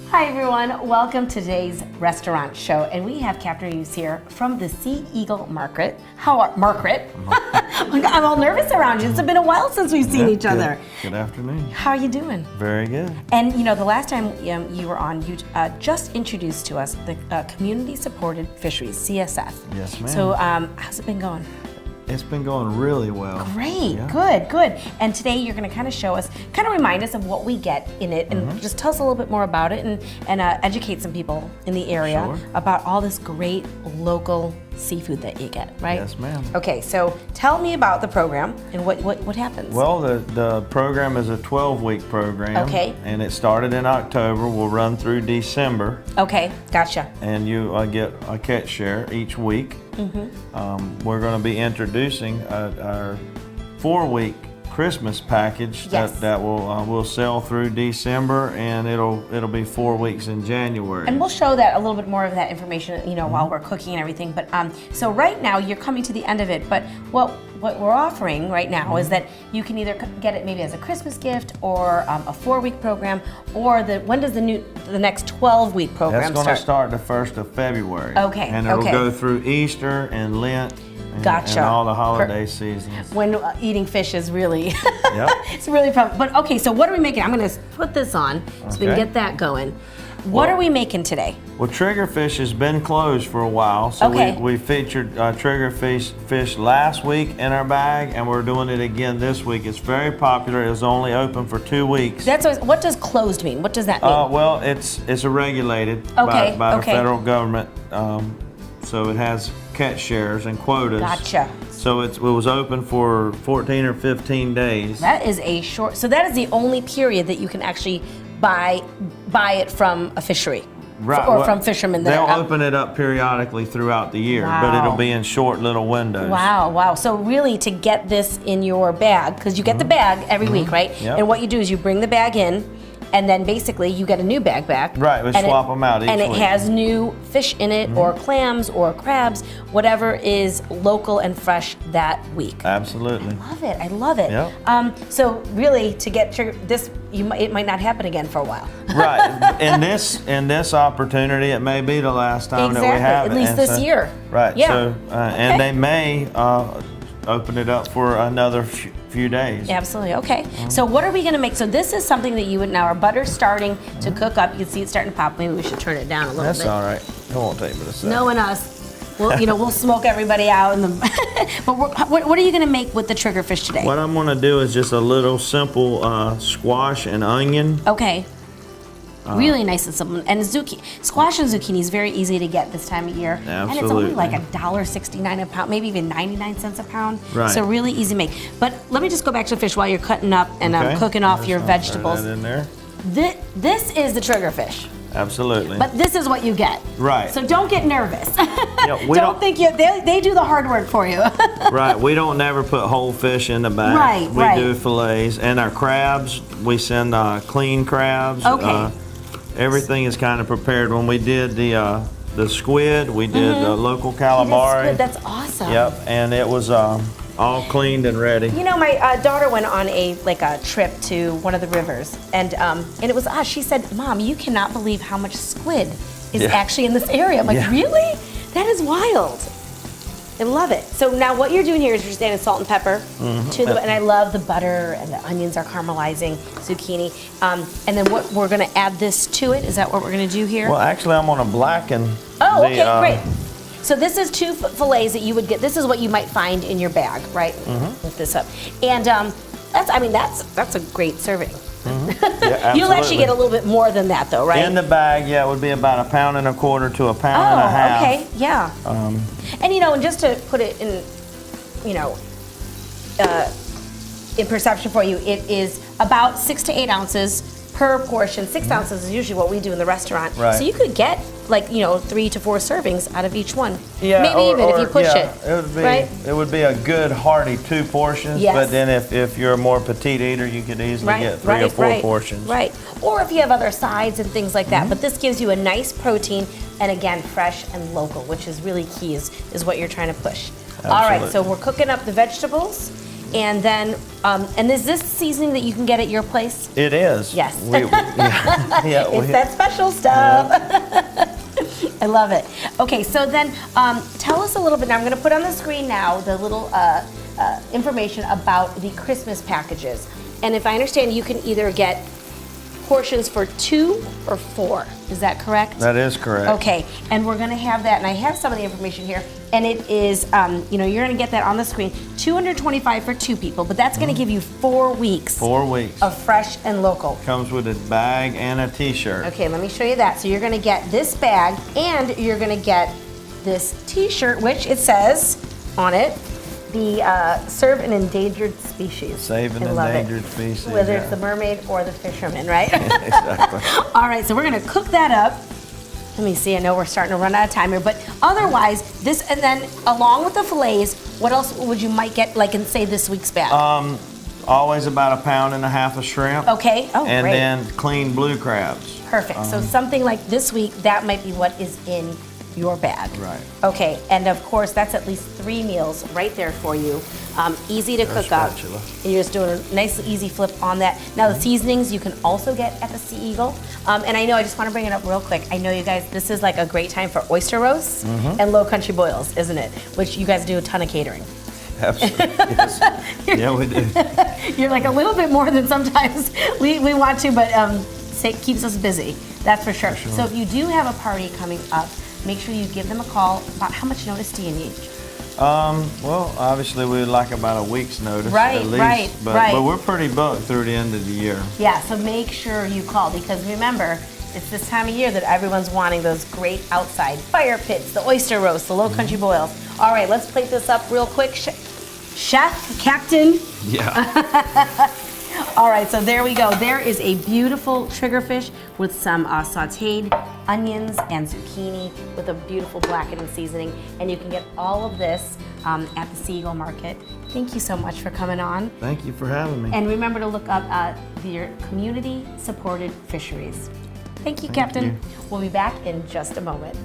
Hi everyone, welcome to today's restaurant show, and we have Captain Reaves here from the Sea Eagle Market. How are Market? I'm all nervous around you. It's been a while since we've seen each other. Good afternoon. How are you doing? Very good. And you know, the last time you were on, you just introduced to us the community-supported fisheries, CSF. Yes, ma'am. So how's it been going? It's been going really well. Great, Yeah. good. And today you're going to kind of show us, kind of remind us of what we get in it, and just tell us a little bit more about it, and educate some people in the area Sure. about all this great local seafood that you get, right? Yes, ma'am. Okay, so tell me about the program and what happens. Well, the program is a 12-week program. Okay. And it started in October. We'll run through December. Okay, gotcha. And you get a catch share each week. We're going to be introducing our 4-week Christmas package Yes. that we'll sell through December, and it'll be 4 weeks in January. And we'll show that a little bit more of that information, you know, while we're cooking and everything. But so right now you're coming to the end of it. But what we're offering right now is that you can either get it maybe as a Christmas gift, or a 4-week program, or when does the next 12-week program That's going to start the 1st of February. Okay, And it'll okay. go through Easter and Lent. Gotcha. And all the holiday seasons. When eating fish is really, Yep. it's really fun. But okay, so what are we making? I'm going to put this on so we can Okay. get that going. What are we making today? Well, Triggerfish has been closed for a while, so Okay. we featured Triggerfish last week in our bag, and we're doing it again this week. It's very popular. It was only open for 2 weeks. What does closed mean? What does that mean? Well, it's regulated Okay, by the okay. federal government, so it has catch shares and quotas. Gotcha. So it was open for 14 or 15 days. That is a short. So that is the only period that you can actually buy it from a fishery, Right, or well, from fishermen there. They'll open it up periodically throughout the year, but Wow. it'll be in short little windows. Wow. So really, to get this in your bag, because you get the bag every week, right? Yep. And what you do is you bring the bag in, and then basically you get a new bag back. Right, we and swap them out each and it week. has new fish in it, or clams, or crabs, whatever is local and fresh that week. Absolutely. I love it. Yep. So really, to get this, it might not happen again for a while. Right. In this opportunity, it may be the last time that we have it. At least And this so- year. Right. Yeah. So, and they may open it up for another few days. Absolutely. Okay. So what are we going to make? So this is something that you would now. Our butter's starting to cook up. You can see it starting to pop. Maybe we should turn it down a little That's bit. all right. It won't take but a second. Knowing us, we'll smoke everybody out. But what are you going to make with the triggerfish today? What I'm going to do is just a little simple squash and onion. Okay. Really nice and simple. And squash and zucchini is very easy to get this time of year. And it's only Absolutely. like $1.69 a pound, maybe even 99 cents a pound. Right. So really easy to make. But let me just go back to the fish while you're cutting up and Okay. cooking off Just your gonna throw vegetables. that in there. This is the triggerfish. Absolutely. But this is what you get. Right. So don't get nervous. we don't think they do the hard work for you. Right, we don't never put whole fish in the bag. Right, we right. do fillets, and our crabs, we send clean crabs. Okay. Everything is kind of prepared. When we did the squid, we did local calamari. Good. That's awesome. Yep, and it was all cleaned and ready. You know, my daughter went on a trip to one of the rivers, and it was she said, "Mom, you cannot believe how much squid is actually in this area." I'm like, Yeah. "Really? That is wild." I love it. So now what you're doing here is you're just adding salt and pepper to and I love the butter, and the onions are caramelizing, zucchini. And then what we're gonna add this to it. Is that what we're gonna do here? Well, actually, I'm going to blacken. Oh, the, okay, great. So this is 2 fillets that you would get. This is what you might find in your bag, right? Lift this up. And that's a great serving. Yeah, You'll actually absolutely. get a little bit more than that though, right? In the bag, it would be about 1.25 to a pound and a half. Okay, yeah. And and just to put it in, in perception for you, it is about 6 to 8 ounces per portion. 6 ounces is usually what we do in the restaurant. Right. So you could get 3 to 4 servings out of each one. Yeah, maybe even if you push it. Right? It would be a good hearty 2 portions, Yes. but then if you're a more petite eater, you could easily get 3 or 4 portions. Right. Or if you have other sides and things like that. But this gives you a nice protein, and again, fresh and local, which is really key, is what you're trying to push. All right, Absolutely. so we're cooking up the vegetables, And then, and is this seasoning that you can get at your place? It is. Yes. Yeah, It's that special stuff. I love it. Okay, so then tell us a little bit. Now I'm going to put on the screen now the little information about the Christmas packages. And if I understand, you can either get portions for 2 or 4. Is that correct? That is correct. Okay, and we're going to have that, and I have some of the information here, and it is, you know, you're going to get that on the screen, $225 for 2 people, but that's going to give you 4 weeks 4 weeks. of fresh and local. Comes with a bag and a t-shirt. Okay, let me show you that. So you're going to get this bag, and you're going to get this t-shirt, which it says on it, the serve an endangered species. Save an I love it. endangered species. Whether yeah. it's the mermaid or the fisherman, right? Exactly. All right, so we're gonna cook that up. Let me see, I know we're starting to run out of time here, but otherwise, this, and then along with the fillets, what else would you might get, like in say this week's bag? Always about 1.5 pounds of shrimp. Okay, oh And great. then clean blue crabs. Perfect, so something like this week, that might be what is in your bag. Right. Okay, and of course, that's at least 3 meals right there for you. Easy to cook up. spatula. And you're just doing a nice, easy flip on that. Now, the seasonings you can also get at the Sea Eagle. And I know, I just want to bring it up real quick. I know you guys, this is like a great time for oyster roasts and low country boils, isn't it? Which you guys do a ton of catering. Absolutely. Yes. Yeah, we do. You're like a little bit more than sometimes we want to, but keeps us busy. That's for sure. So if you do have a party coming up, make sure you give them a call. About how much notice do you need? Well, obviously we would like about a week's notice Right, at least. right, but, right. But we're pretty booked through the end of the year. Yeah, so make sure you call, because remember, it's this time of year that everyone's wanting those great outside fire pits, the oyster roast, the low country boils. All right, let's plate this up real quick. Chef, Captain. Yeah. All right, so there we go. There is a beautiful triggerfish with some sauteed onions and zucchini with a beautiful blackened seasoning. And you can get all of this at the Sea Eagle Market. Thank you so much for coming on. Thank you for having me. And remember to look up your community-supported fisheries. Thank you, Captain. you. We'll be back in just a moment.